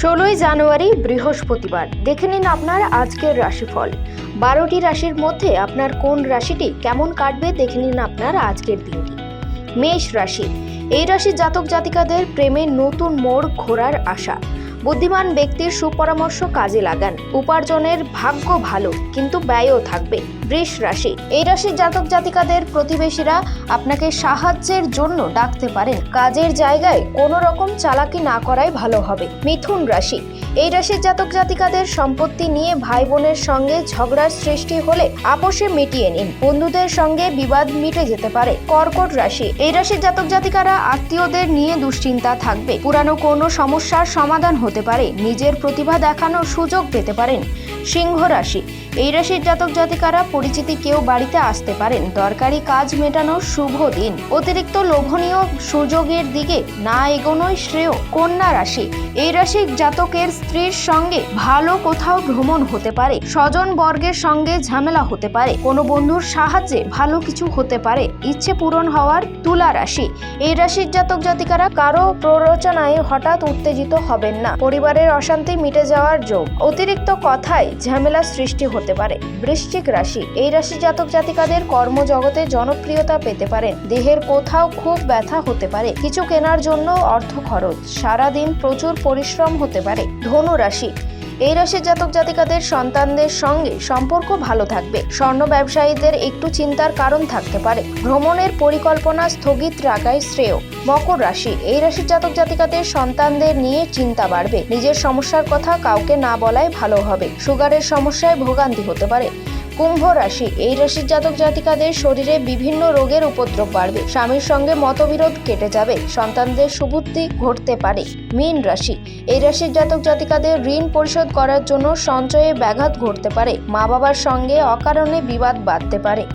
16ই জানুয়ারি বৃহস্পতিবার। দেখে নিন আপনার আজকের রাশিফল। 12টি রাশির মধ্যে আপনার কোন রাশিটি কেমন কাটবে দেখে নিন আপনার আজকের দিনটি। মেষ রাশি, এই রাশির জাতক জাতিকাদের প্রেমে নতুন মোড় ঘোরার আশা। বুদ্ধিমান ব্যক্তির সুপরামর্শ কাজে লাগান। উপার্জনের ভাগ্য ভালো, কিন্তু ব্যয়ও থাকবে। বৃষ রাশি, এই রাশির জাতক জাতিকাদের প্রতিবেশীরা আপনাকে সাহায্যের জন্য ডাকতে পারেন। কাজের জায়গায় কোনো রকম চালাকি না করাই ভালো হবে। মিথুন রাশি, এই রাশির জাতক জাতিকাদের সম্পত্তি নিয়ে ভাই বোনের সঙ্গে ঝগড়ার সৃষ্টি হলে আপোষে মিটিয়ে নিন। বন্ধুদের সঙ্গে বিবাদ মিটে যেতে পারে। কর্কট রাশি, এই রাশির জাতক জাতিকারা আত্মীয়দের নিয়ে দুশ্চিন্তা থাকবে। পুরানো কোনো সমস্যার সমাধান হতে পারে। নিজের প্রতিভা দেখানোর সুযোগ পেতে পারেন। সিংহ রাশি, এই রাশির জাতক জাতিকারা পরিচিতি কেউ বাড়িতে আসতে পারেন। দরকারি কাজ মেটানোর শুভ দিন। অতিরিক্ত লোভনীয় সুযোগের দিকে না এগোনোই শ্রেয়। কন্যা রাশি, এই রাশির জাতকের স্ত্রীর সঙ্গে ভালো কোথাও ভ্রমণ হতে পারে। স্বজন বর্গের সঙ্গে ঝামেলা হতে পারে। কোনো বন্ধুর সাহায্যে ভালো কিছু হতে পারে। ইচ্ছে পূরণ হওয়ার। তুলা রাশি, এই রাশির জাতক জাতিকারা কারো প্ররোচনায় হঠাৎ উত্তেজিত হবেন না। পরিবারের অশান্তি মিটে যাওয়ার যোগ। অতিরিক্ত কথায় ঝামেলা সৃষ্টি হতে পারে। বৃশ্চিক রাশি, এই রাশির জাতক জাতিকাদের কর্মজগতে জনপ্রিয়তা পেতে পারেন। দেহের কোথাও খুব ব্যথা হতে পারে। কিছু কেনার জন্য অর্থ খরচ। সারাদিন প্রচুর পরিশ্রম হতে পারে। ধনু রাশি, এই রাশির জাতক জাতিকাদের সন্তানদের সঙ্গে সম্পর্ক ভালো থাকবে। স্বর্ণ ব্যবসায়ীদের একটু চিন্তার কারণ থাকতে পারে। ভ্রমণের পরিকল্পনা স্থগিত রাখাই শ্রেয়। মকর রাশি, এই রাশির জাতক জাতিকাদের সন্তানদের নিয়ে চিন্তা বাড়বে। নিজের সমস্যার কথা কাউকে না বলাই ভালো হবে। সুগারের সমস্যায় ভোগান্তি হতে পারে। কুম্ভ রাশি, এই রাশির জাতক জাতিকাদের শরীরে বিভিন্ন রোগের উপদ্রব বাড়বে। স্বামীর সঙ্গে মতবিরোধ কেটে যাবে। সন্তানদের সুবুদ্ধি ঘটতে পারে। মীন রাশি, এই রাশির জাতক জাতিকাদের ঋণ পরিশোধ করার জন্য সঞ্চয়ে ব্যাঘাত ঘটতে পারে। মা বাবার সঙ্গে অকারণে বিবাদ বাধতে পারে।